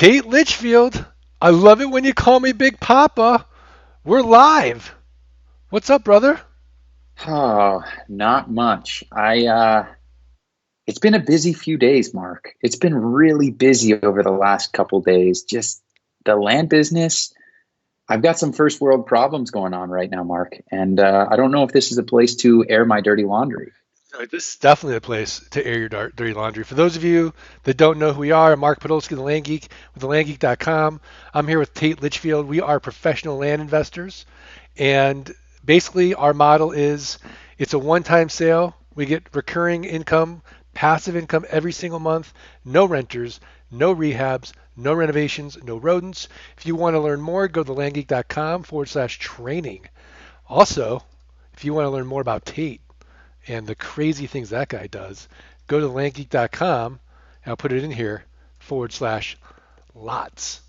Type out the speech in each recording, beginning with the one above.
Tate Litchfield, I love it when you call me Big Papa. We're live. What's up, brother? Oh, not much. It's been a busy few days, Mark. It's been really busy over the last couple days. Just the land business. I've got some first world problems going on right now, Mark, and I don't know if this is a place to air my dirty laundry. This is definitely a place to air your dirty laundry. For those of you that don't know who we are, I'm Mark Podolsky, the Land Geek with thelandgeek.com. I'm here with Tate Litchfield. We are professional land investors, and basically our model is it's a one-time sale. We get recurring income, passive income every single month, no renters, no rehabs, no renovations, no rodents. If you want to learn more, go to thelandgeek.com/training. Also, if you want to learn more about Tate, and the crazy things that guy does, go to landgeek.com, and I'll put it in here, /lots.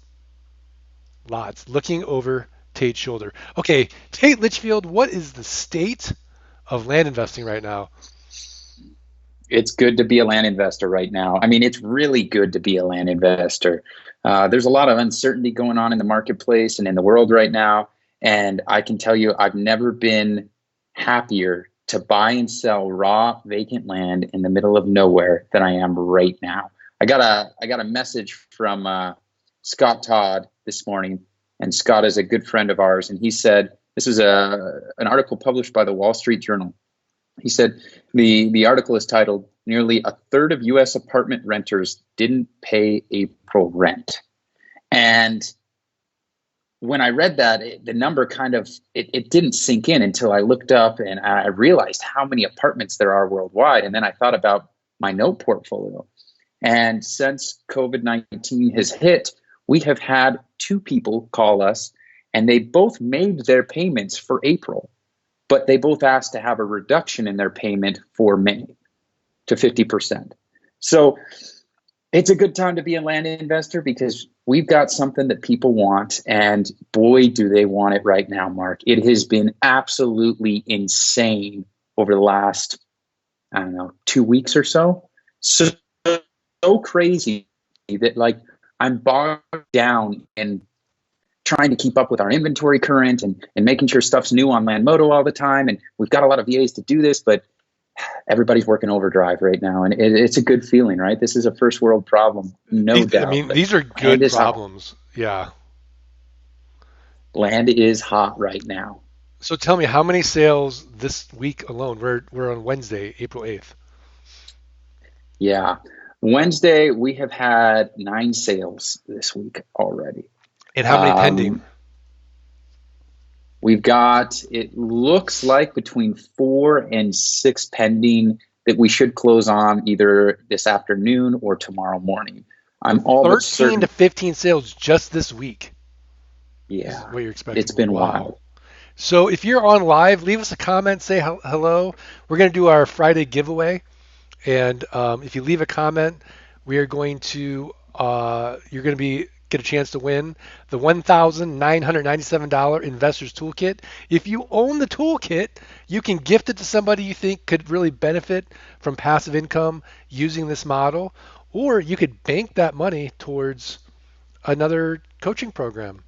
Lots. Looking over Tate's shoulder. Okay, Tate Litchfield, what is the state of land investing right now? It's good to be a land investor right now. I mean, it's really good to be a land investor. There's a lot of uncertainty going on in the marketplace and in the world right now. And I can tell you, I've never been happier to buy and sell raw vacant land in the middle of nowhere than I am right now. I got a message from Scott Todd this morning, and Scott is a good friend of ours, and he said this is an article published by the Wall Street Journal. He said the article is titled "Nearly a Third of U.S. Apartment Renters Didn't Pay April Rent," and when I read that, the number it didn't sink in until I looked up and I realized how many apartments there are worldwide. And then I thought about my note portfolio. And since COVID-19 has hit, we have had two people call us, and they both made their payments for April, but they both asked to have a reduction in their payment for May to 50%. So it's a good time to be a land investor because we've got something that people want, and boy, do they want it right now, Mark. It has been absolutely insane over the last, I don't know, 2 weeks or so. So crazy that I'm bogged down in trying to keep up with our inventory current and making sure stuff's new on Landmodo all the time. And we've got a lot of VAs to do this, but everybody's working overdrive right now. And it's a good feeling, right? This is a first world problem, no I doubt, mean, but these are land good is hot. problems. Yeah. Land is hot right now. So tell me, how many sales this week alone? We're on Wednesday, April 8th. Yeah. Wednesday, we have had 9 sales this week already. And how many pending? Um, we've got, it looks like between 4 and 6 pending that we should close on either this afternoon or tomorrow morning. I'm all but 13 to certain. 15 sales just this week is Yeah, what you're it's expecting. been Wow. wild. So if you're on live, leave us a comment, say hello. We're going to do our Friday giveaway. And if you leave a comment, we are going to you're going to be get a chance to win the $1,997 Investors Toolkit. If you own the toolkit, you can gift it to somebody you think could really benefit from passive income using this model, or you could bank that money towards another coaching program,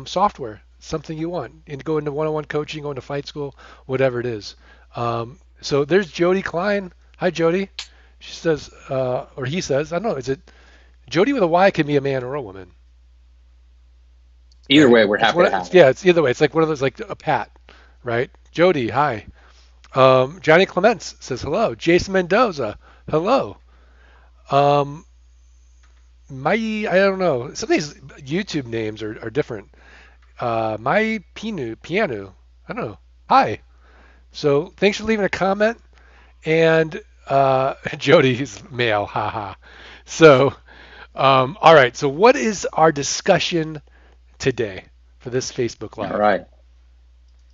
software, something you want, and go into one-on-one coaching, go into fight school, whatever it is. So there's Jody Klein. Hi, Jody. She says, or he says, I don't know, is it Jody with a Y can be a man or a woman, Either right? way, we're It's happy one. to have it. Yeah, it's either way. It's like one of those, like a Pat, right? Jody, hi. Johnny Clements says hello. Jason Mendoza, hello. Um, I don't know. Some of these YouTube names are different. My piano. I don't know. Hi. So thanks for leaving a comment. And Jody's male, haha. So, all right. So, what is our discussion today for this Facebook All Live? right.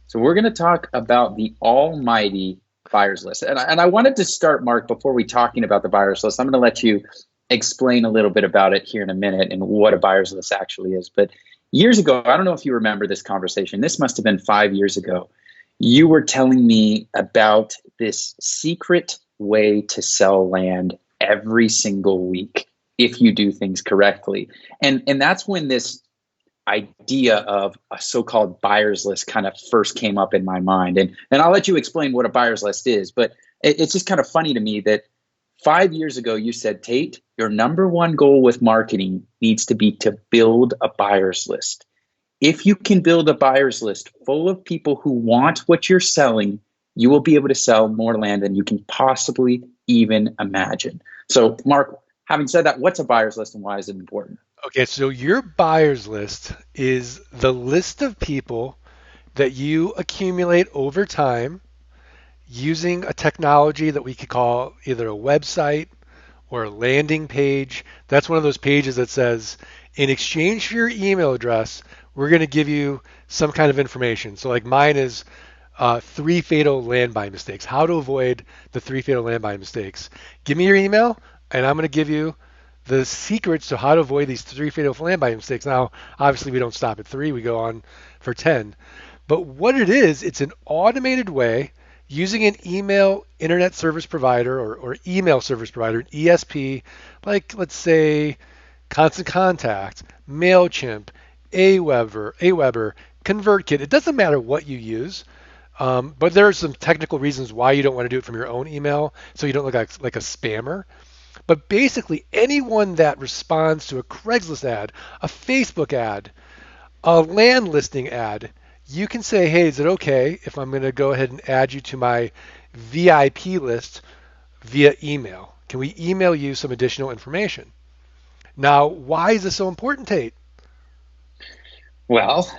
So we're going to talk about the almighty buyers list. And I wanted to start, Mark, before we talking about the buyers list. I'm going to let you explain a little bit about it here in a minute and what a buyers list actually is. But years ago, I don't know if you remember this conversation. This must have been 5 years ago. You were telling me about this secret way to sell land every single week if you do things correctly. And that's when this idea of a so-called buyer's list kind of first came up in my mind. And I'll let you explain what a buyer's list is, but it's just kind of funny to me that 5 years ago you said, Tate, your number one goal with marketing needs to be to build a buyer's list. If you can build a buyer's list full of people who want what you're selling, you will be able to sell more land than you can possibly even imagine. So, Mark, having said that, what's a buyer's list and why is it important? Okay, so your buyers list is the list of people that you accumulate over time using a technology that we could call either a website or a landing page. That's one of those pages that says, in exchange for your email address, we're going to give you some kind of information. So, like mine is three fatal land buy mistakes, how to avoid the three fatal land buy mistakes. Give me your email, and I'm going to give you the secrets to how to avoid these three fatal land buy mistakes. Now, obviously, we don't stop at three, we go on for 10. But what it is, it's an automated way using an email internet service provider or email service provider, an ESP, like let's say Constant Contact, MailChimp, Aweber, ConvertKit. It doesn't matter what you use, but there are some technical reasons why you don't want to do it from your own email so you don't look like a spammer. But basically, anyone that responds to a Craigslist ad, a Facebook ad, a land listing ad, you can say, hey, is it okay if I'm going to go ahead and add you to my VIP list via email? Can we email you some additional information? Now, why is this so important, Tate? Well,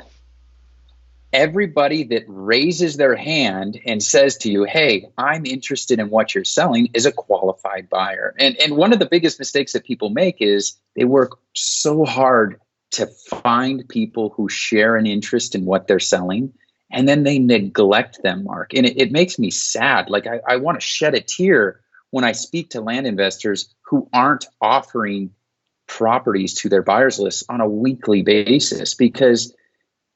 everybody that raises their hand and says to you, hey, I'm interested in what you're selling is a qualified buyer. And one of the biggest mistakes that people make is they work so hard to find people who share an interest in what they're selling, and then they neglect them, Mark. And it makes me sad. Like I want to shed a tear when I speak to land investors who aren't offering properties to their buyers list on a weekly basis, because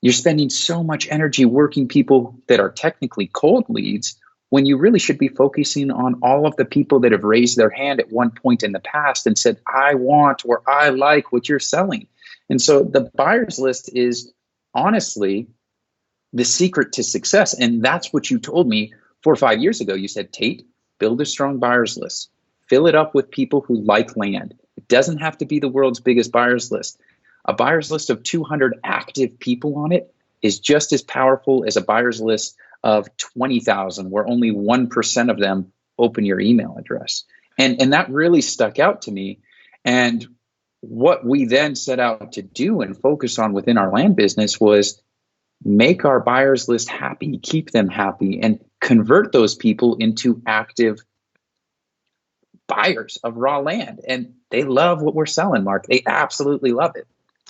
you're spending so much energy working people that are technically cold leads when you really should be focusing on all of the people that have raised their hand at one point in the past and said, I want or I like what you're selling. And so the buyer's list is honestly the secret to success. And that's what you told me 4 or 5 years ago. You said, Tate, build a strong buyer's list, fill it up with people who like land. It doesn't have to be the world's biggest buyer's list. A buyer's list of 200 active people on it is just as powerful as a buyer's list of 20,000, where only 1% of them open your email address. And that really stuck out to me. And what we then set out to do and focus on within our land business was make our buyers list happy, keep them happy, and convert those people into active buyers of raw land. And they love what we're selling, Mark. They absolutely love it.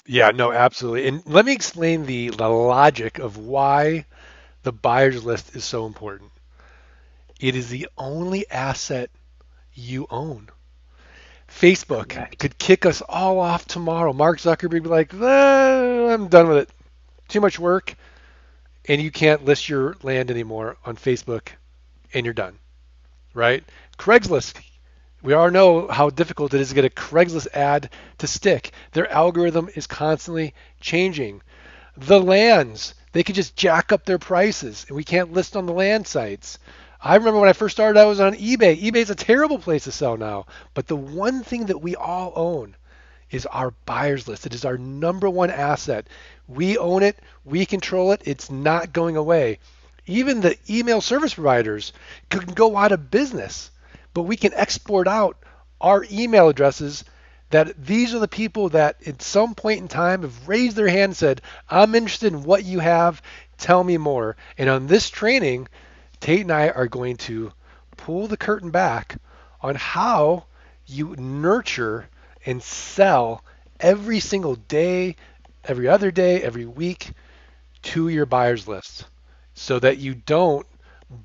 Yeah, no, absolutely. And let me explain the logic of why the buyer's list is so important. It is the only asset you own. Facebook Correct. could kick us all off tomorrow. Mark Zuckerberg would be like, I'm done with it. Too much work, and you can't list your land anymore on Facebook, and you're done, right? Craigslist, we all know how difficult it is to get a Craigslist ad to stick. Their algorithm is constantly changing. The lands, they could just jack up their prices, and we can't list on the land sites. I remember when I first started, I was on eBay. eBay's a terrible place to sell now. But the one thing that we all own is our buyers list. It is our number one asset. We own it. We control it. It's not going away. Even the email service providers can go out of business, but we can export out our email addresses that these are the people that at some point in time have raised their hand and said, I'm interested in what you have. Tell me more. And on this training, Tate and I are going to pull the curtain back on how you nurture and sell every single day, every other day, every week to your buyers list so that you don't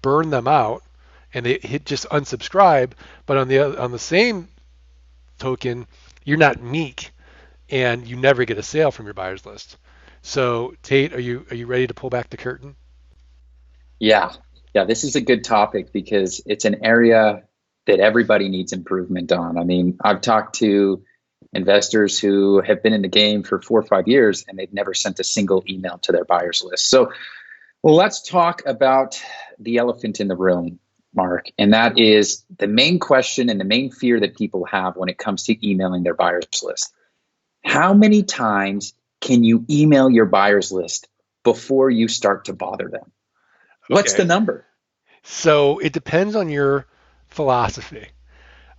burn them out and they hit just unsubscribe. But on the same token, you're not meek and you never get a sale from your buyers list. So Tate, are you ready to pull back the curtain? Yeah. Yeah. This is a good topic because it's an area that everybody needs improvement on. I mean, I've talked to investors who have been in the game for 4 or 5 years and they've never sent a single email to their buyers list. So let's talk about the elephant in the room, Mark. And that is the main question and the main fear that people have when it comes to emailing their buyers list. How many times can you email your buyers list before you start to bother them? What's the Okay. number? So it depends on your philosophy.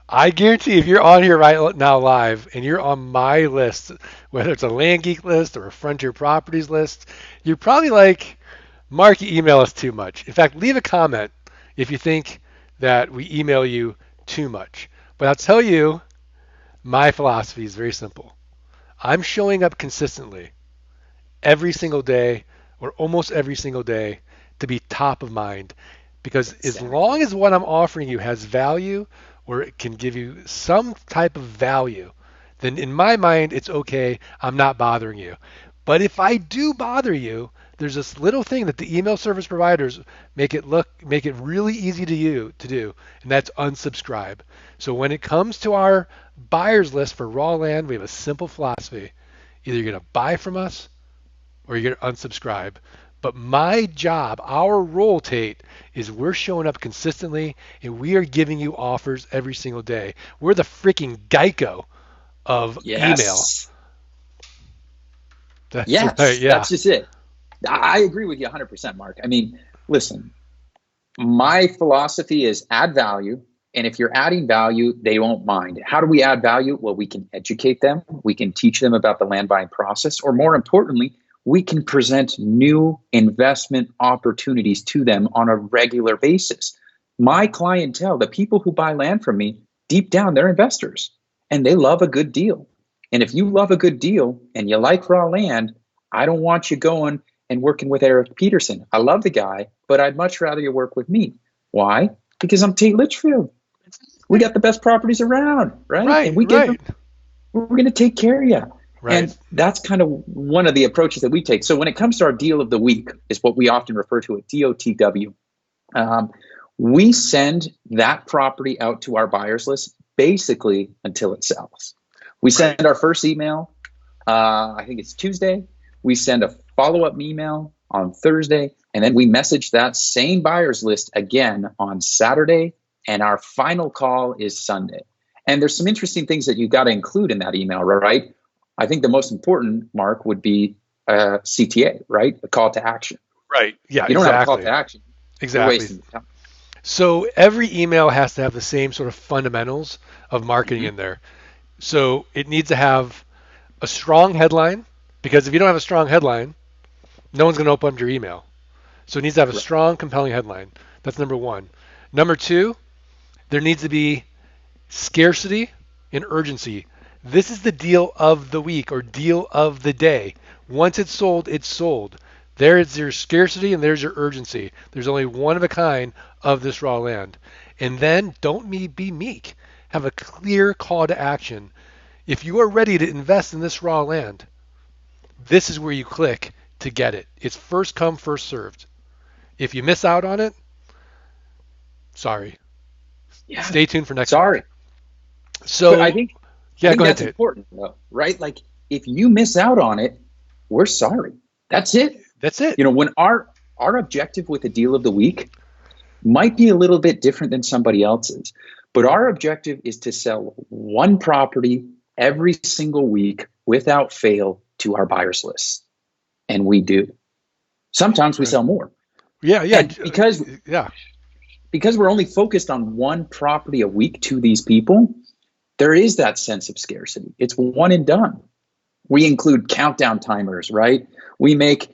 I guarantee if you're on here right now live and you're on my list, whether it's a Land Geek list or a Frontier Properties list, you're probably like, Mark, you email us too much. In fact, leave a comment if you think that we email you too much. But I'll tell you, my philosophy is very simple. I'm showing up consistently every single day or almost every single day to be top of mind. Because as long Exactly. as what I'm offering you has value or it can give you some type of value, then in my mind, it's okay. I'm not bothering you. But if I do bother you, there's this little thing that the email service providers make it really easy to do, and that's unsubscribe. So when it comes to our buyers list for raw land, we have a simple philosophy. Either you're going to buy from us or you're going to unsubscribe. But my job, our role, Tate, is we're showing up consistently and we are giving you offers every single day. We're the freaking Geico of email. Yes. That's right, Yes. yeah. That's just it. I agree with you 100%, Mark. I mean, listen, my philosophy is add value. And if you're adding value, they won't mind. How do we add value? Well, we can educate them. We can teach them about the land buying process. Or more importantly, we can present new investment opportunities to them on a regular basis. My clientele, the people who buy land from me, deep down, they're investors and they love a good deal. And if you love a good deal and you like raw land, I don't want you going and working with Eric Peterson. I love the guy, but I'd much rather you work with me. Why? Because I'm Tate Litchfield. We got the best properties around, right? And Right, we give them, right, we're going to take care of you. right. And that's kind of one of the approaches that we take. So when it comes to our deal of the week, is what we often refer to as DOTW. Um, we send that property out to our buyers list basically until it sells. We Right. send our first email, I think it's Tuesday. We send a follow up email on Thursday, and then we message that same buyers list again on Saturday. And our final call is Sunday. And there's some interesting things that you've got to include in that email, right? I think the most important, Mark, would be CTA, right? A call to action. Right. Yeah, If you don't have a call exactly. to action, you're Exactly. wasting time. So every email has to have the same sort of fundamentals of marketing Mm-hmm. in there. So it needs to have a strong headline because if you don't have a strong headline, no one's going to open up your email. So it needs to have a Right. strong, compelling headline. That's number one. Number two, there needs to be scarcity and urgency. This is the deal of the week or deal of the day. Once it's sold, it's sold. There is your scarcity and there's your urgency. There's only one of a kind of this raw land. And then don't be meek. Have a clear call to action. If you are ready to invest in this raw land, this is where you click to get it. It's first come, first served. If you miss out on it, sorry. Yeah. Stay tuned for next Sorry. week. But I So, think I yeah, think go ahead, that's Tate. important though, right? Like if you miss out on it, we're sorry. That's it. That's it. When our objective with the deal of the week might be a little bit different than somebody else's, but our objective is to sell one property every single week without fail to our buyers list. And we do. Sometimes we Right. sell more. Yeah, yeah, And yeah. because we're only focused on one property a week to these people, there is that sense of scarcity. It's one and done. We include countdown timers, right? We make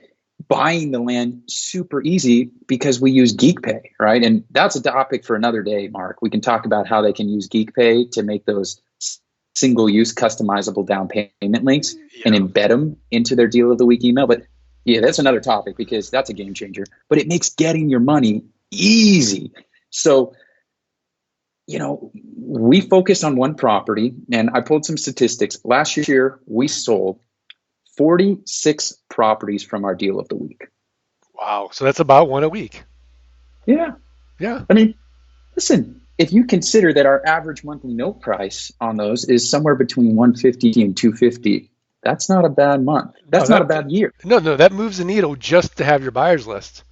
buying the land super easy because we use GeekPay, right? And that's a topic for another day, Mark. We can talk about how they can use GeekPay to make those single use customizable down payment links and Yeah. embed them into their deal of the week email. But yeah, that's another topic because that's a game changer. But it makes getting your money easy. So we focus on one property, and I pulled some statistics. Last year, we sold 46 properties from our deal of the week. Wow. So that's about one a week. Yeah. Yeah. I mean, listen, if you consider that our average monthly note price on those is somewhere between 150 and 250, that's not a bad month. No, That's not a bad year, no, that moves the needle just to have your buyers list.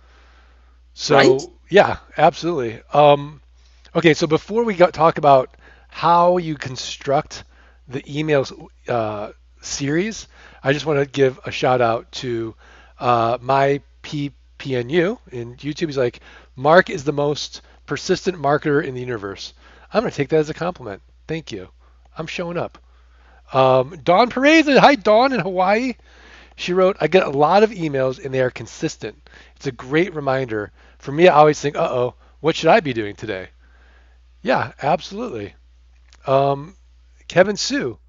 right? So yeah, absolutely. Okay, so before we talk about how you construct the emails series, I just want to give a shout out to my PPNU in YouTube. He's like, Mark is the most persistent marketer in the universe. I'm going to take that as a compliment. Thank you. I'm showing up. Dawn Perez, hi Dawn in Hawaii. She wrote, I get a lot of emails and they are consistent. It's a great reminder. For me, I always think, uh-oh, what should I be doing today? Yeah, absolutely. Um, Kevin Sue.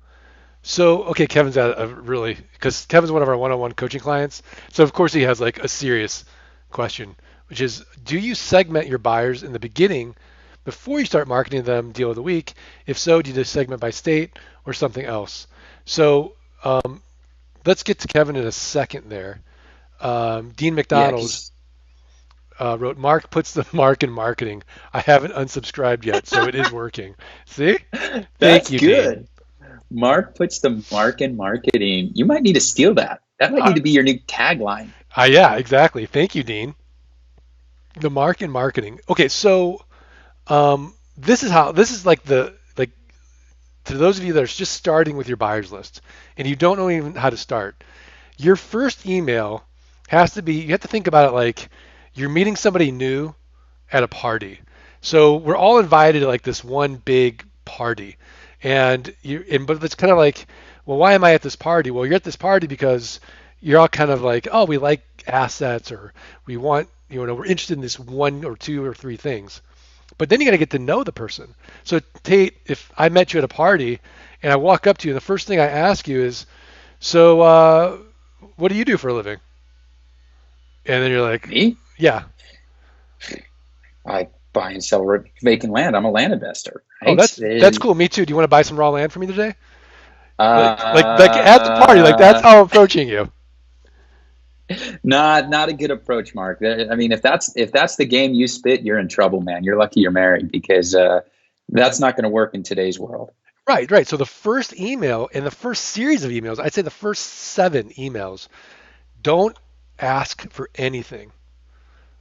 So, okay, Kevin's at a really, because Kevin's one of our one-on-one coaching clients. So, of course, he has like a serious question, which is, do you segment your buyers in the beginning before you start marketing them deal of the week? If so, do you just segment by state or something else? So, let's get to Kevin in a second there. Dean Yeah, McDonald because wrote, Mark puts the mark in marketing. I haven't unsubscribed yet, so it is working. See? Thank that's you, Dean. good. Mark puts the mark in marketing. You might need to steal that. That might Uh, need to be your new tagline. yeah, exactly. Thank you, Dean. The mark in marketing. Okay, so this is like to those of you that are just starting with your buyers list and you don't know even how to start. Your first email has to be, you have to think about it like you're meeting somebody new at a party. So we're all invited to like this one big party. But it's kind of like, well, why am I at this party? Well, you're at this party because you're all kind of like, oh, we like assets or we want, we're interested in this one or two or three things. But then you got to get to know the person. So Tate, if I met you at a party and I walk up to you and the first thing I ask you is, so what do you do for a living? And then you're like, Me? yeah. I buy and sell vacant land. I'm a land investor, Oh, right? that's cool. Me too. Do you want to buy some raw land for me today? Like at the party, like that's Uh, how I'm approaching you. not a good approach, Mark. I mean, if that's the game you spit, you're in trouble, man. You're lucky you're married because that's not going to work in today's world. Right, right. So the first email and the first series of emails, I'd say the first 7 emails, don't ask for anything,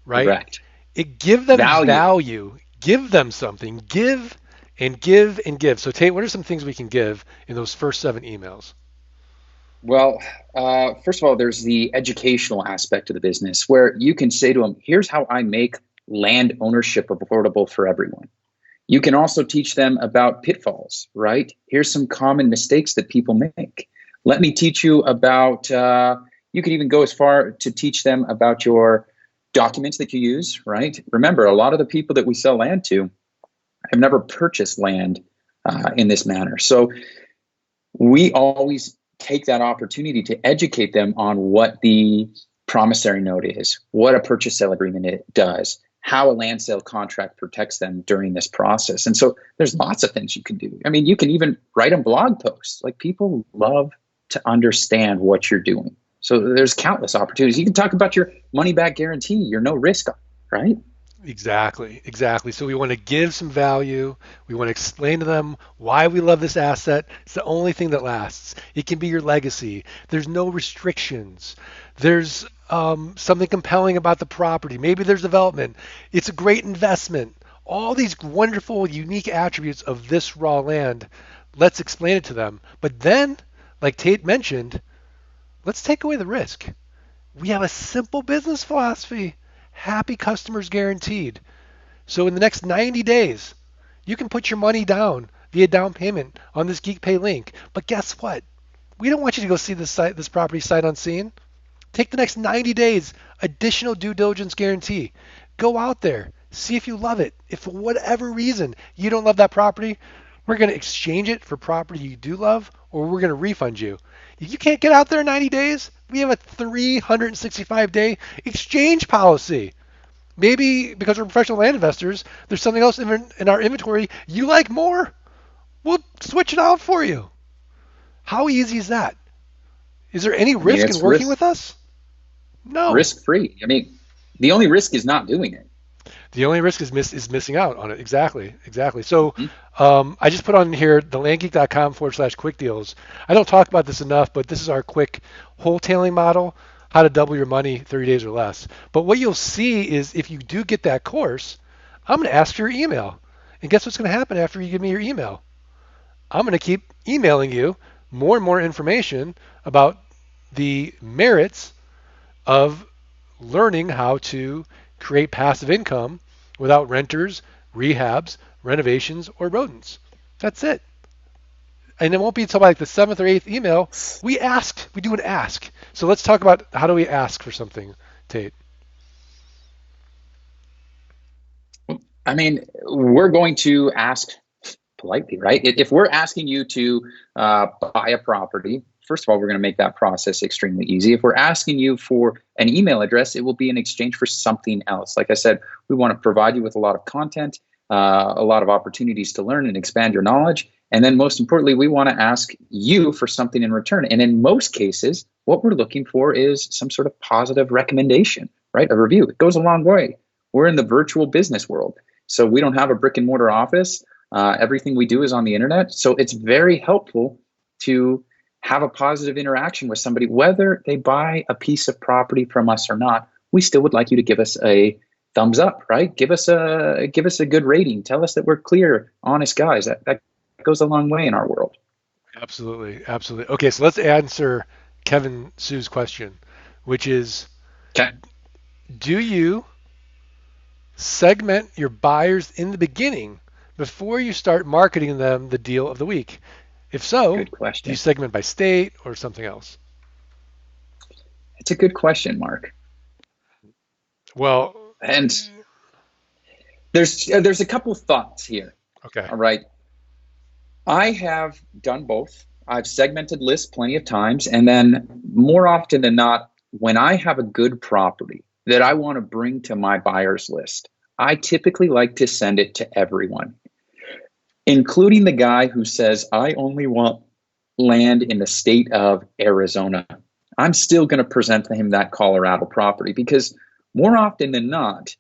right? Correct. Give them Value. value, give them something, give and give and give. So Tate, what are some things we can give in those first 7 emails? Well, first of all, there's the educational aspect of the business where you can say to them, here's how I make land ownership affordable for everyone. You can also teach them about pitfalls, right? Here's some common mistakes that people make. Let me teach you about, you could even go as far to teach them about your documents that you use, right? Remember, a lot of the people that we sell land to have never purchased land in this manner. So we always take that opportunity to educate them on what the promissory note is, what a purchase sale agreement it does, how a land sale contract protects them during this process. And so there's lots of things you can do. I mean, you can even write a blog post. Like people love to understand what you're doing. So there's countless opportunities. You can talk about your money back guarantee, your no risk, right? Exactly, exactly. So we want to give some value. We want to explain to them why we love this asset. It's the only thing that lasts. It can be your legacy. There's no restrictions. There's something compelling about the property. Maybe there's development. It's a great investment. All these wonderful, unique attributes of this raw land. Let's explain it to them. But then, like Tate mentioned, let's take away the risk. We have a simple business philosophy. Happy customers guaranteed. So in the next 90 days, you can put your money down via down payment on this GeekPay link. But guess what? We don't want you to go see this property sight unseen. Take the next 90 days, additional due diligence guarantee. Go out there, see if you love it. If for whatever reason you don't love that property, we're going to exchange it for property you do love, or we're going to refund you. If you can't get out there in 90 days, we have a 365-day exchange policy. Maybe because we're professional land investors, there's something else in our inventory you like more. We'll switch it out for you. How easy is that? Is there any I mean, risk in it's working with us? No. risk free. I mean, the only risk is not doing it. The only risk is missing out on it. Exactly, exactly. So Mhm. I just put on here the landgeek.com/quick deals. I don't talk about this enough, but this is our quick wholetailing model, how to double your money 30 days or less. But what you'll see is if you do get that course, I'm going to ask for your email. And guess what's going to happen after you give me your email? I'm going to keep emailing you more and more information about the merits of learning how to create passive income without renters, rehabs, renovations, or rodents. That's it. And it won't be until like the seventh or eighth email we do an ask. So let's talk about how do we ask for something, Tate. I mean, we're going to ask politely, right? If we're asking you to buy a property, first of all, we're going to make that process extremely easy. If we're asking you for an email address, it will be in exchange for something else. Like I said, we want to provide you with a lot of content, a lot of opportunities to learn and expand your knowledge. And then most importantly, we want to ask you for something in return. And in most cases, what we're looking for is some sort of positive recommendation, right? A review. It goes a long way. We're in the virtual business world. So we don't have a brick and mortar office. Everything we do is on the internet. So it's very helpful to have a positive interaction with somebody, whether they buy a piece of property from us or not. We still would like you to give us a thumbs up, right? Give us a good rating. Tell us that we're clear, honest guys. That goes a long way in our world. Absolutely, absolutely. Okay, so let's answer Kevin Sue's question, which is, Okay. do you segment your buyers in the beginning before you start marketing them the deal of the week? If so, Good do you question. segment by state or something else? It's a good question, Mark. Well, And there's a couple thoughts here. okay. All right. I have done both. I've segmented lists plenty of times. And then more often than not, when I have a good property that I want to bring to my buyers list, I typically like to send it to everyone, including the guy who says, I only want land in the state of Arizona. I'm still going to present to him that Colorado property because more often than not,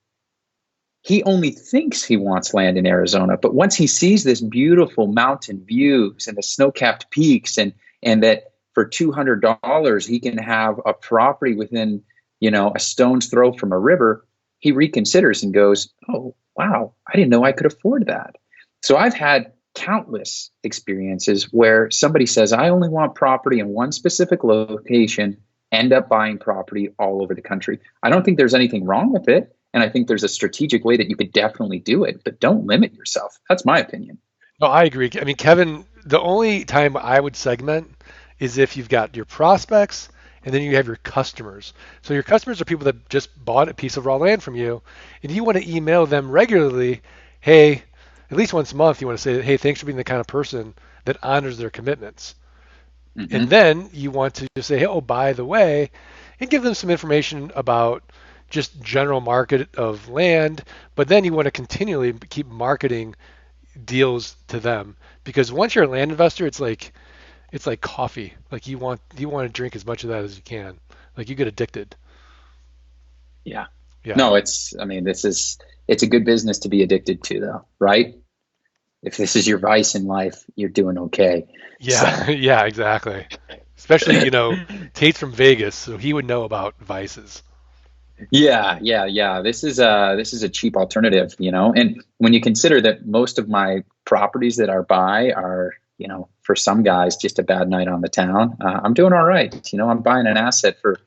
he only thinks he wants land in Arizona, but once he sees this beautiful mountain views and the snow-capped peaks and that for $200 he can have a property within, a stone's throw from a river, he reconsiders and goes, "Oh, wow, I didn't know I could afford that." So I've had countless experiences where somebody says, "I only want property in one specific location," end up buying property all over the country. I don't think there's anything wrong with it. And I think there's a strategic way that you could definitely do it, but don't limit yourself. That's my opinion. No, I agree. I mean, Kevin, the only time I would segment is if you've got your prospects and then you have your customers. So your customers are people that just bought a piece of raw land from you, and you want to email them regularly. Hey, at least once a month, you want to say, hey, thanks for being the kind of person that honors their commitments. And Hmm. then you want to just say, hey, oh, by the way, and give them some information about just general market of land. But then you want to continually keep marketing deals to them because once you're a land investor, it's like coffee. Like you want to drink as much of that as you can. Like you get addicted. Yeah. Yeah. No, I mean, it's a good business to be addicted to, though, right? If this is your vice in life, you're doing okay. Yeah. So, Yeah. Exactly. Especially Tate's from Vegas, so he would know about vices. yeah, yeah, yeah. This is a cheap alternative, And when you consider that most of my properties that are buy are, for some guys just a bad night on the town, I'm doing all right. I'm buying an asset for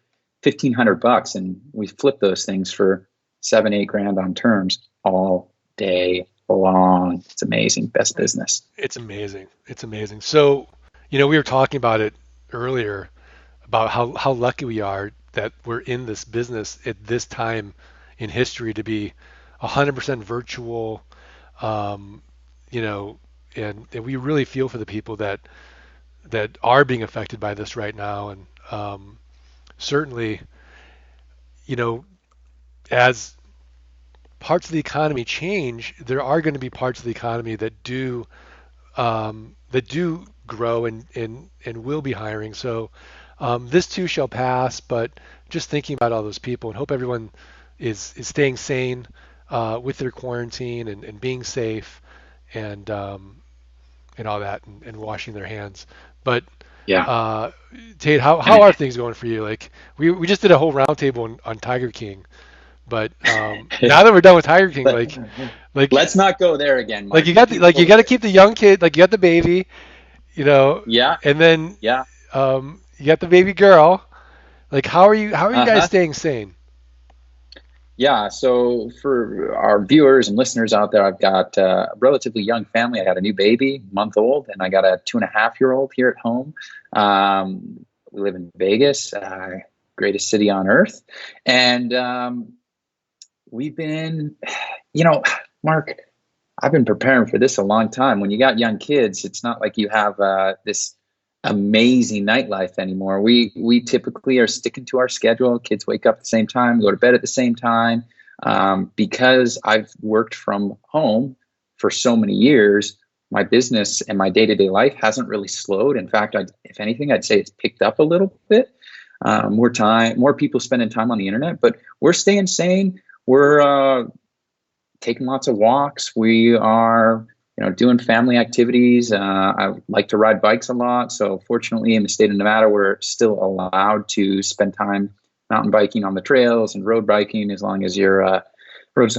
$1,500, and we flip those things for 7, 8 grand on terms all day long. It's amazing, best business. It's amazing. It's amazing. So, we were talking about it earlier about how lucky we are that we're in this business at this time in history to be 100% virtual, um, you know, and we really feel for the people that are being affected by this right now. And certainly, you know, as parts of the economy change, there are going to be parts of the economy that do grow and will be hiring. So this too shall pass. But just thinking about all those people and hope everyone is staying sane. with their quarantine and being safe and and all that and washing their hands. But Yeah. uh, Tate, how And are things going for you? Like we just did a whole roundtable on Tiger King, but now that we're done with Tiger King, let, like let's not go there again, like Mark. Keep you got to focused. keep the young kid, like you got the baby, you know, Yeah. and then Yeah. you got the baby girl. Like how are you guys Uh-huh. staying sane? Yeah, so for our viewers and listeners out there, I've got a relatively young family. I got a new baby, month old, and I got a 2.5 year old here at home. We live in Vegas, greatest city on earth. And we've been, you know, Mark, I've been preparing for this a long time. When you got young kids, it's not like you have this amazing nightlife anymore. We typically are sticking to our schedule. Kids wake up at the same time, go to bed at the same time. Because I've worked from home for so many years, my business and my day to day life hasn't really slowed. In fact, if anything, I'd say it's picked up a little bit. More people spending time on the internet, but we're staying sane. We're taking lots of walks. We are, doing family activities. I like to ride bikes a lot. So fortunately, in the state of Nevada, we're still allowed to spend time mountain biking on the trails and road biking as long as roads,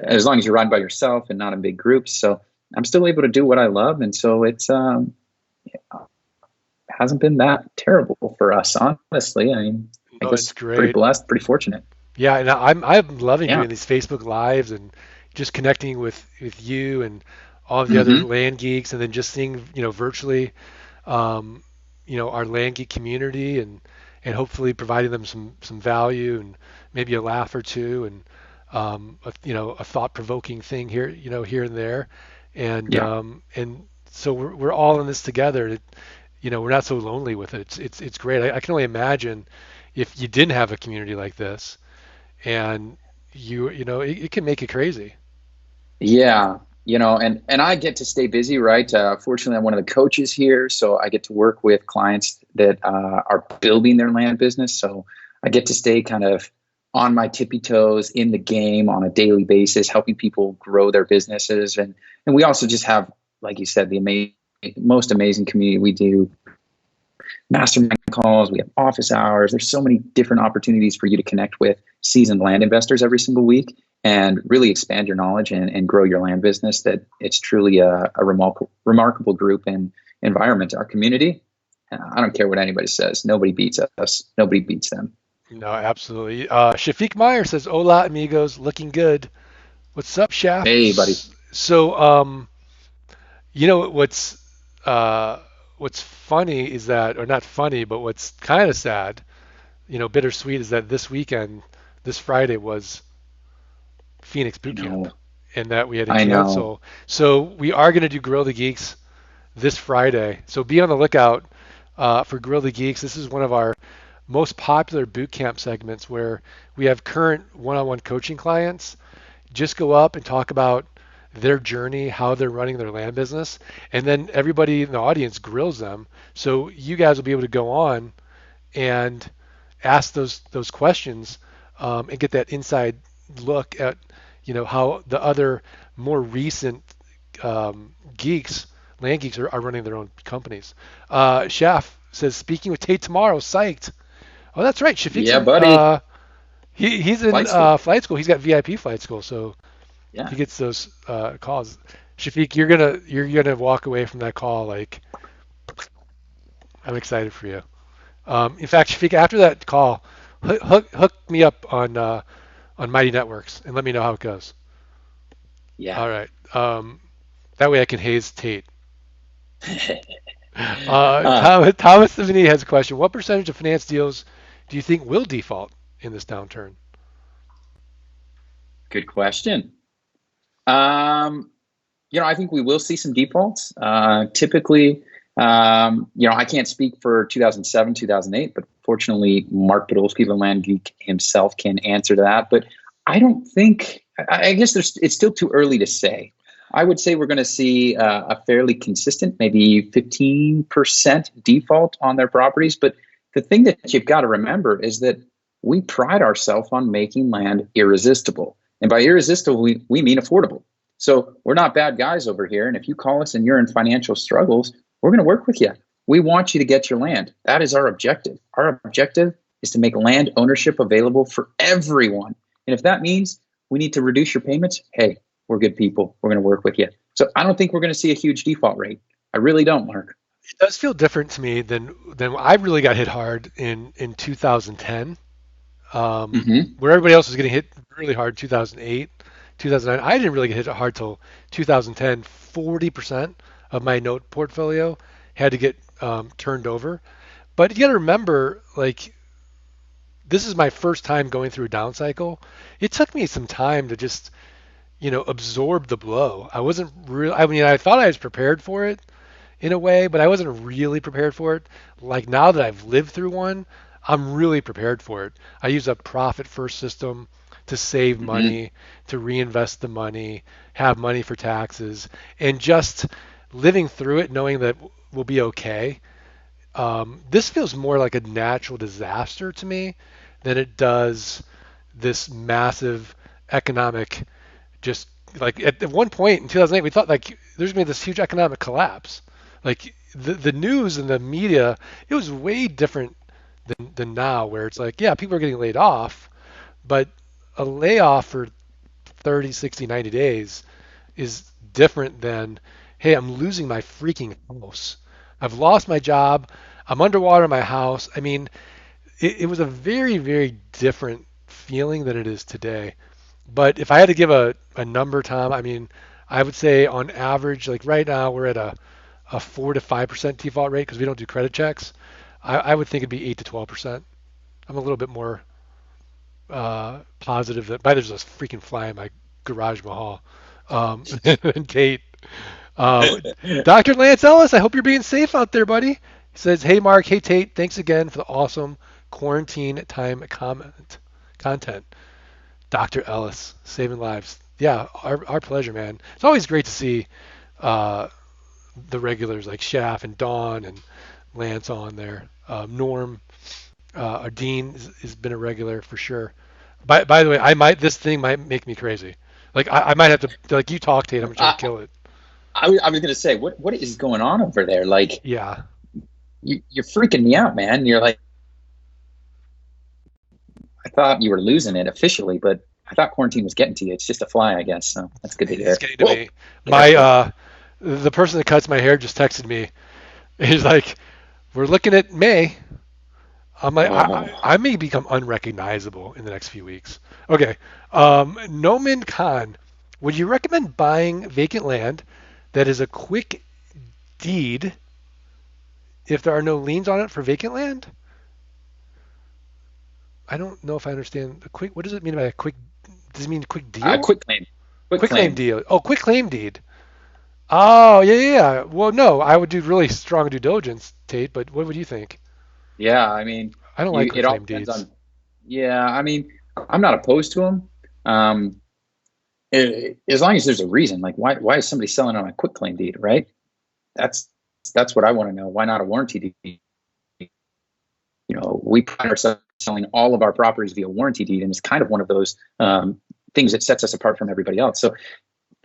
as long as you're riding by yourself and not in big groups. So I'm still able to do what I love, and so it's hasn't been that terrible for us, honestly. I mean, I No, it's guess pretty great. blessed, pretty fortunate. Yeah, and I'm loving Yeah. doing these Facebook lives and just connecting with you and all of the other Hmm. land geeks, and then just seeing virtually, um, our land geek community and hopefully providing them some value and maybe a laugh or two and a thought provoking thing here here and there, Yeah. and so we're all in this together. We're not so lonely with it. It's great. I can only imagine if you didn't have a community like this and it can make it crazy. Yeah, and I get to stay busy, right? Fortunately, I'm one of the coaches here, so I get to work with clients that are building their land business. So I get to stay kind of on my tippy toes in the game on a daily basis, helping people grow their businesses, and we also just have, like you said, the most amazing community. We do mastermind calls, we have office hours. There's so many different opportunities for you to connect with seasoned land investors every single week and really expand your knowledge and grow your land business. That it's truly a remarkable group and environment. Our community, I don't care what anybody says, nobody beats us, nobody beats them. No, absolutely. Shafiq Meyer says, "Hola, amigos, looking good. What's up, Chef?" Hey, buddy. So, you know uh, what's funny is that, or not funny, but what's kind of sad, bittersweet, is that this weekend, this Friday was Phoenix I Boot Camp, know. and that we had to I know. cancel. So we are going to do Grill the Geeks this Friday. So be on the lookout for Grill the Geeks. This is one of our most popular boot camp segments where we have current one-on-one coaching clients just go up and talk about their journey, how they're running their land business, and then everybody in the audience grills them. So you guys will be able to go on and ask those questions and get that inside look at how the other more recent geeks, land geeks, are running their own companies. Chef says, speaking with Tate tomorrow, psyched. Oh, that's right. Shafiq's Yeah, in. buddy. He's in Flight school. flight school. He's got VIP flight school, so Yeah. he gets those calls. Shafiq, you're gonna walk away from that call like I'm excited for you. In fact, Shafiq, after that call, hook me up on Mighty Networks and let me know how it goes. Yeah. All right. That way I can haze Tate. uh, Thomas Savini has a question. What percentage of finance deals do you think will default in this downturn? Good question. Um, I think we will see some defaults. Typically, I can't speak for 2007, 2008, but fortunately, Mark Podolsky, the land geek himself, can answer to that. But I don't think, I guess it's still too early to say. I would say we're going to see a fairly consistent, maybe 15% default on their properties. But the thing that you've got to remember is that we pride ourselves on making land irresistible. And by irresistible, we mean affordable. So we're not bad guys over here. And if you call us and you're in financial struggles, we're going to work with you. We want you to get your land. That is our objective. Our objective is to make land ownership available for everyone. And if that means we need to reduce your payments, hey, we're good people. We're going to work with you. So I don't think we're going to see a huge default rate. I really don't, Mark. It does feel different to me than I really got hit hard in 2010, Mm-hmm. where everybody else was getting hit really hard in 2008, 2009. I didn't really get hit hard till 2010. 40% of my note portfolio had to get turned over. But you got to remember, like, this is my first time going through a down cycle. It took me some time to just, absorb the blow. I wasn't real. I mean, I thought I was prepared for it in a way, but I wasn't really prepared for it. Like now that I've lived through one, I'm really prepared for it. I use a profit first system to save Mm-hmm. money, to reinvest the money, have money for taxes, and just living through it knowing that we'll be okay. This feels more like a natural disaster to me than it does this massive economic just like at one point in 2008 we thought like there's going to be this huge economic collapse. Like the news and the media, it was way different than now where it's like, yeah, people are getting laid off, but a layoff for 30, 60, 90 days is different than, hey, I'm losing my freaking house. I've lost my job. I'm underwater in my house. I mean, it was a very, very different feeling than it is today. But if I had to give a number, Tom, I mean, I would say on average, like right now, we're at a 4 to 5% default rate because we don't do credit checks. I would think it'd be 8 to 12%. I'm a little bit more positive that, there's a freaking fly in my garage mahal. And Tate. Dr. Lance Ellis, I hope you're being safe out there, buddy. He says, hey, Mark, hey, Tate, thanks again for the awesome quarantine time content. Dr. Ellis, saving lives. Yeah, our pleasure, man. It's always great to see uh, the regulars like Shaft and Dawn and Lance on there. Norm, Dean has been a regular for sure. By the way, this thing might make me crazy. Like I might have to like you talk, Tate. I'm gonna try to I, kill it. I was going to say, what is going on over there? Like, Yeah, you're freaking me out, man. You're like, I thought you were losing it officially, but I thought quarantine was getting to you. It's just a fly, I guess. So that's good to it's hear. getting to Whoa, me. My careful. the person that cuts my hair just texted me. He's like, "We're looking at May." I'm like, Oh, I may become unrecognizable in the next few weeks. Okay. Noman Khan, would you recommend buying vacant land that is a quick deed if there are no liens on it for vacant land? I don't know if I understand the quick. What does it mean by a quick? Does it mean quick deal? quick claim. Quick Quick claim claim. deal. Oh, quick claim deed. Oh, yeah, yeah, yeah. Well, no, I would do really strong due diligence, Tate. But what would you think? Yeah, I mean, I don't like quick it all claim depends deeds. on, yeah, I mean, I'm not opposed to them. Um, as long as there's a reason, like why is somebody selling on a quick claim deed, right? That's that's what I want to know. Why not a warranty deed? We pride ourselves selling all of our properties via warranty deed, and it's kind of one of those things that sets us apart from everybody else. So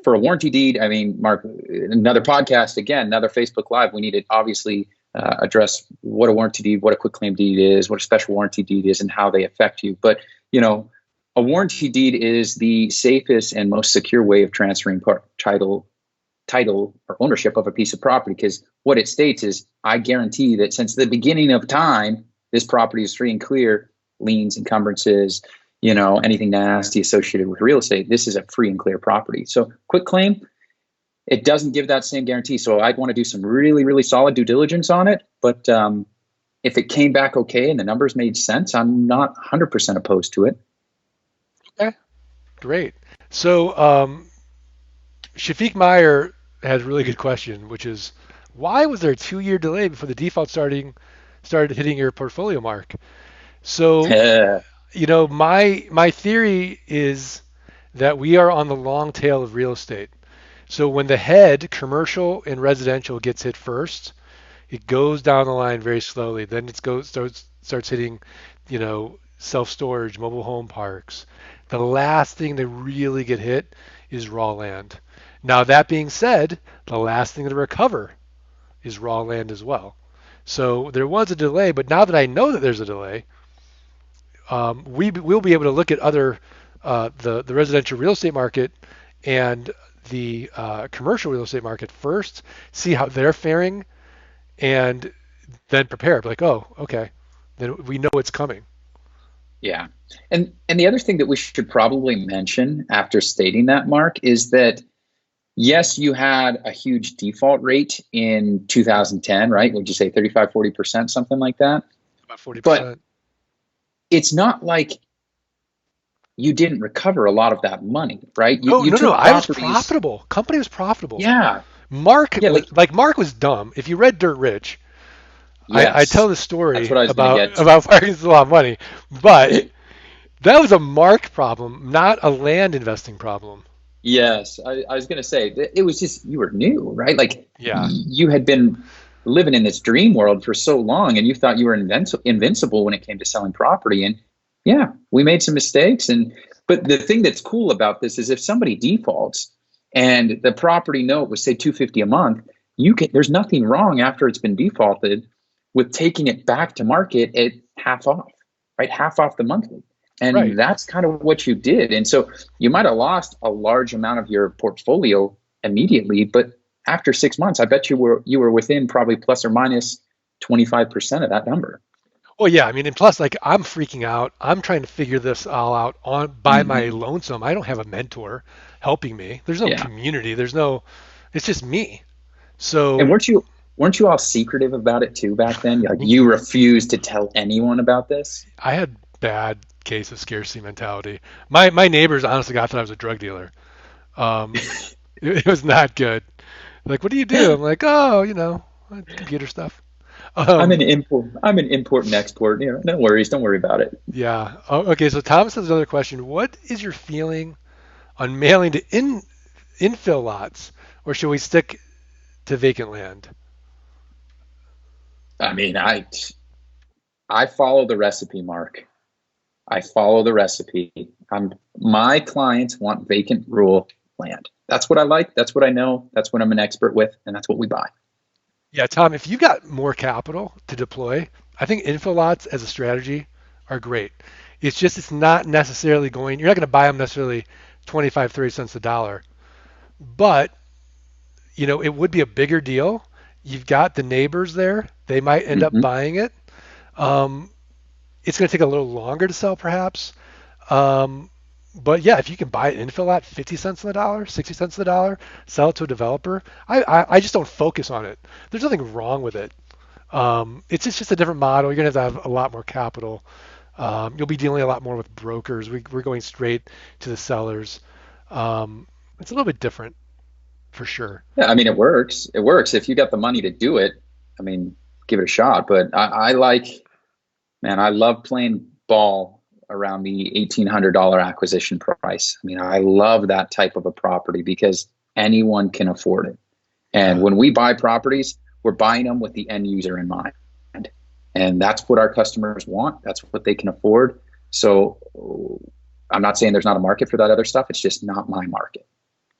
for a warranty deed, I mean, Mark, another podcast again, another Facebook Live. We need to obviously address what a warranty deed, what a quick claim deed is, what a special warranty deed is, and how they affect you. But you know, a warranty deed is the safest and most secure way of transferring title or ownership of a piece of property, because what it states is I guarantee that since the beginning of time, this property is free and clear, liens, encumbrances, anything nasty associated with real estate. This is a free and clear property. So quick claim, it doesn't give that same guarantee. So I'd want to do some really, really solid due diligence on it. But if it came back okay and the numbers made sense, I'm not 100% opposed to it. Okay, great. So Shafiq Meyer has a really good question, which is why was there a 2 year delay before the default started hitting your portfolio mark? So, my theory is that we are on the long tail of real estate. So when the head, commercial and residential, gets hit first, it goes down the line very slowly. Then it starts hitting, self-storage, mobile home parks. The last thing to really get hit is raw land. Now, that being said, the last thing to recover is raw land as well. So there was a delay, but now that I know that there's a delay, we'll be able to look at other the residential real estate market and the commercial real estate market first, see how they're faring, and then prepare. Like, oh, okay, then we know it's coming. Yeah. And the other thing that we should probably mention after stating that, Mark, is that yes, you had a huge default rate in 2010, right? Would you say 35, 40%, something like that? About But 40%. it's not like you didn't recover a lot of that money, right? No, You no, no. took I was properties. profitable. Company was profitable. Yeah. Mark Yeah. was Like, like Mark was dumb. If you read Dirt Rich, I tell yes, the that's story what I was going to about get to. Mark a lot of money, but that was a Mark problem, not a land investing problem. Yes, I was going to say that it was just you were new, right? Like Yeah, you had been living in this dream world for so long, and you thought you were invincible when it came to selling property. And yeah, we made some mistakes. And but the thing that's cool about this is if somebody defaults and the property note was say 250 a month, you can. There's nothing wrong after it's been defaulted with taking it back to market at half off, right? Half off the monthly. right. And that's kind of what you did. And so you might have lost a large amount of your portfolio immediately, but after 6 months, I bet you were within probably plus or minus 25% of that number. Well, yeah. I mean, and plus, like, I'm freaking out. I'm trying to figure this all out on by my Hmm. lonesome. I don't have a mentor helping me. There's no Yeah. community. There's no. It's just me. And So weren't you all secretive about it too back then? Like you refused to tell anyone about this? I had bad case of scarcity mentality. My neighbors honestly got that I was a drug dealer. Um, it was not good. Like, what do you do? I'm like, oh, computer stuff. Um, I'm an import and export. No worries, don't worry about it. yeah. Oh, okay. So Thomas has another question. What is your feeling on mailing to infill lots, or should we stick to vacant land? I mean, I follow the recipe, Mark. I follow the recipe. My clients want vacant rural land. That's what I like. That's what I know. That's what I'm an expert with, and that's what we buy. Yeah, Tom, if you got more capital to deploy, I think infill lots as a strategy are great. It's just it's not necessarily you're not going to buy them necessarily 25, 30 cents a dollar, but it would be a bigger deal. You've got the neighbors there. They might end up Hmm. buying it. Um, it's going to take a little longer to sell, perhaps. Um, but yeah, if you can buy it infill at 50 cents on the dollar, 60 cents on the dollar, sell it to a developer, I just don't focus on it. There's nothing wrong with it. It's just a different model. You're going to have a lot more capital. You'll be dealing a lot more with brokers. We're going straight to the sellers. It's a little bit different for sure. Yeah, I mean, it works. It works if you got the money to do it. I mean, give it a shot. But I like, man, I love playing ball around the $1,800 acquisition price. I mean, I love that type of a property because anyone can afford it. And Yeah. when we buy properties, we're buying them with the end user in mind. And that's what our customers want. That's what they can afford. So I'm not saying there's not a market for that other stuff. It's just not my market.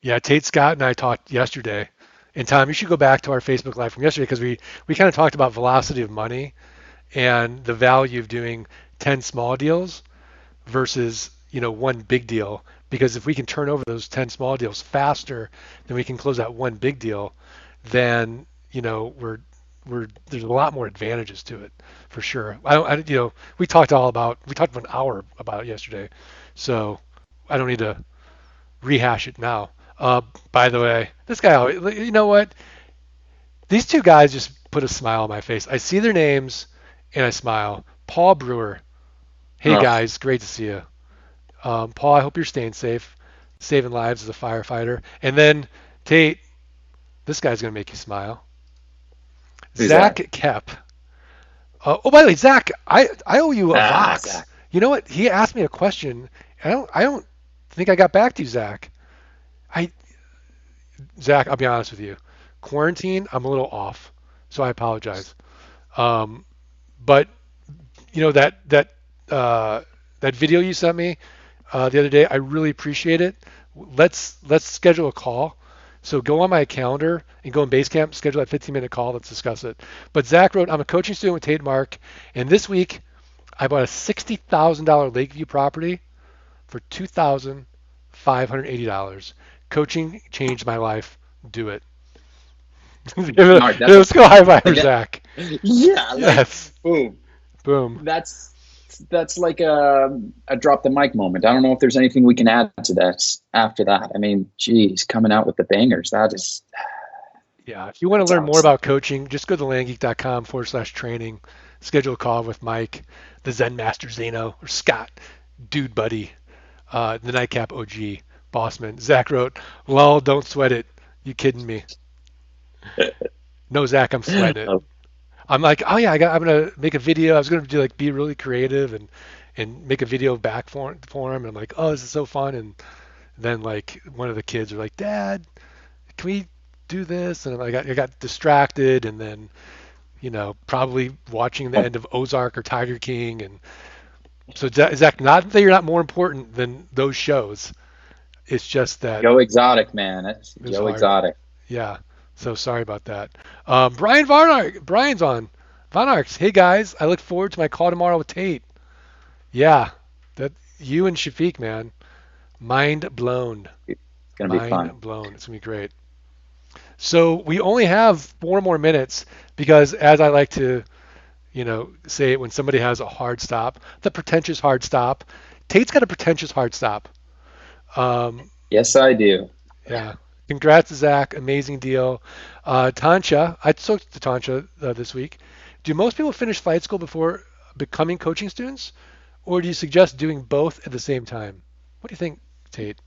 Yeah, Tate Scott and I talked yesterday. And Tom, you should go back to our Facebook Live from yesterday because we kind of talked about velocity of money and the value of doing 10 small deals versus, one big deal. Because if we can turn over those 10 small deals faster than we can close that one big deal, then, there's a lot more advantages to it for sure. We talked for an hour about it yesterday. So I don't need to rehash it now. By the way, this guy, you know what? These two guys just put a smile on my face. I see their names and I smile. Paul Brewer. Hey Oh, guys, great to see you. Paul, I hope you're staying safe, saving lives as a firefighter. And then Tate, this guy's gonna make you smile. who's Zach that? Kep. Oh, by the way, Zach, I owe you a Ah, Vox. Zach. You know what? He asked me a question. I don't think I got back to you, Zach. I Zach, I'll be honest with you. Quarantine, I'm a little off, so I apologize. Um, but that uh, that video you sent me the other day. I really appreciate it. Let's schedule a call. So go on my calendar and go in Basecamp, schedule that 15-minute call. Let's discuss it. But Zach wrote, I'm a coaching student with Tate Mark, and this week I bought a $60,000 Lakeview property for $2,580. Coaching changed my life. Do it. Mark, that's a Let's go high five for like that. Zach. Yeah, like Yes. boom. Boom. That's that's like a drop the mic moment. I don't know if there's anything we can add to that after that. I mean, geez, coming out with the bangers. Yeah. If you want to That's learn more awesome. about coaching, just go to landgeek.com/training, schedule a call with Mike, the Zen Master Zeno, or Scott, Dude Buddy, the Nightcap OG, Bossman. Zach wrote, lol, don't sweat it. You kidding me? No, Zach, I'm sweating it. Oh, I'm like, oh yeah, I'm gonna make a video. I was gonna do like be really creative and make a video back for him. And I'm like, oh, this is so fun. And then like one of the kids are like, Dad, can we do this? And I got distracted, and then probably watching the oh, end of Ozark or Tiger King. And so Zach, not that you're not more important than those shows. It's just that Joe Exotic, man. That's it was Joe hard. Exotic. Yeah. So sorry about that. Brian Varnark, Brian's on. Varnarks, hey guys, I look forward to my call tomorrow with Tate. Yeah, that you and Shafiq, man, mind blown, It's gonna be fun. mind blown. It's gonna be great. So we only have 4 more minutes because, as I like to, say it when somebody has a hard stop, the pretentious hard stop. Tate's got a pretentious hard stop. Um, Yes, I do. Yeah. Congrats, Zach. Amazing deal. Tancha, I spoke to Tancha this week. Do most people finish flight school before becoming coaching students, or do you suggest doing both at the same time? What do you think, Tate?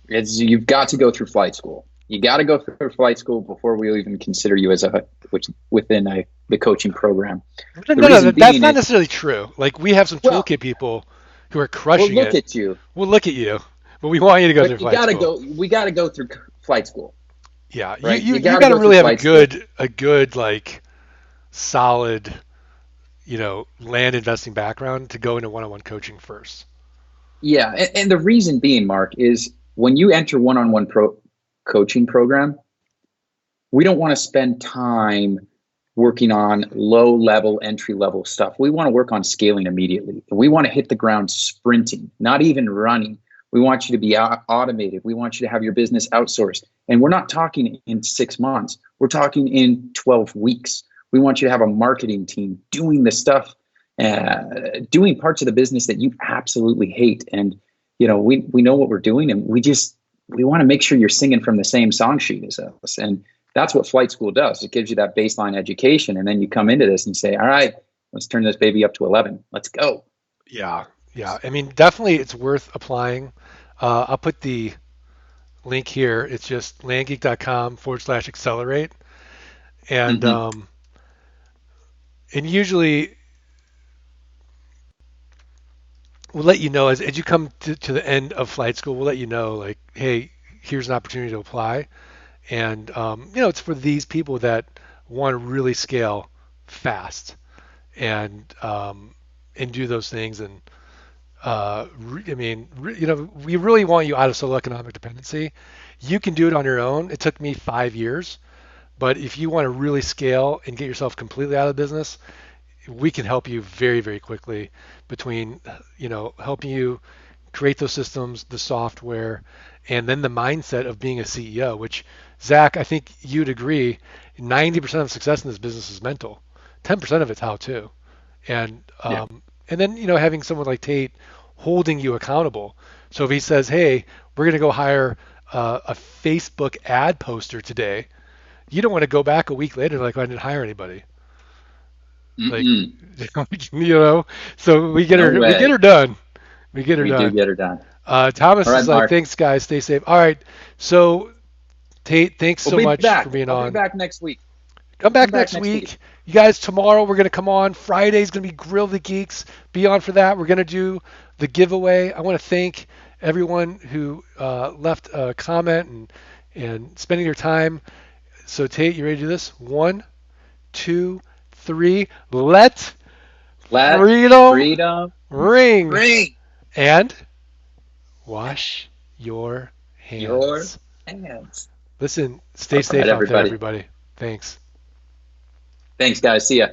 It's you've got to go through flight school. You got to go through flight school before we even consider you as a which within the coaching program. No, The no, no, reason that's being not is, necessarily true. Like we have some well, toolkit people who are well, crushing look it. at you, We'll look at you, but we want you to go through but you flight got to school. go. We got to go through flight school, Yeah, you right? you You you got to got to go through really have flight school. a good like solid, land investing background to go into one-on-one coaching first. Yeah, and the reason being, Mark, is when you enter one-on-one coaching program, we don't want to spend time working on low level, entry level stuff. We want to work on scaling immediately. We want to hit the ground sprinting, not even running. We want you to be automated. We want you to have your business outsourced. And we're not talking in 6 months, we're talking in 12 weeks. We want you to have a marketing team doing the stuff, doing parts of the business that you absolutely hate. And, we know what we're doing, and we want to make sure you're singing from the same song sheet as us. And that's what flight school does. It gives you that baseline education. And then you come into this and say, all right, let's turn this baby up to 11. Let's go. Yeah, yeah. I mean, definitely it's worth applying. I'll put the link here. It's just landgeek.com/accelerate. And Mm-hmm. usually we'll let you know as you come to the end of flight school, we'll let you know like, hey, here's an opportunity to apply. And, it's for these people that want to really scale fast and do those things. And I mean, we really want you out of solo economic dependency. You can do it on your own. It took me 5 years, but if you want to really scale and get yourself completely out of the business, we can help you very, very quickly between, helping you create those systems, the software, and then the mindset of being a CEO, which Zach, I think you'd agree, 90% of success in this business is mental. 10% of it's how to. And Yeah. and then having someone like Tate holding you accountable. So if he says, "Hey, we're going to go hire a Facebook ad poster today," you don't want to go back a week later like I didn't hire anybody. Like, Mm-mm. you know. So No we get way. her done. We get her We do done. get her done. Thomas All is right, like, Mark. "Thanks, guys. Stay safe." All right. So Tate, thanks We'll so be much for back. being I'll be on. back next week. Come I'll come back back next next week. week. You guys, tomorrow we're going to come on. Friday's going to be Grill the Geeks. Be on for that. We're going to do the giveaway. I want to thank everyone who left a comment and spending their time. So, Tate, you ready to do this? One, two, three. Let Let freedom freedom ring, Ring and wash your your hands. hands. Listen, stay All right, safe out there, everybody. everybody. Thanks. Thanks, guys. See ya.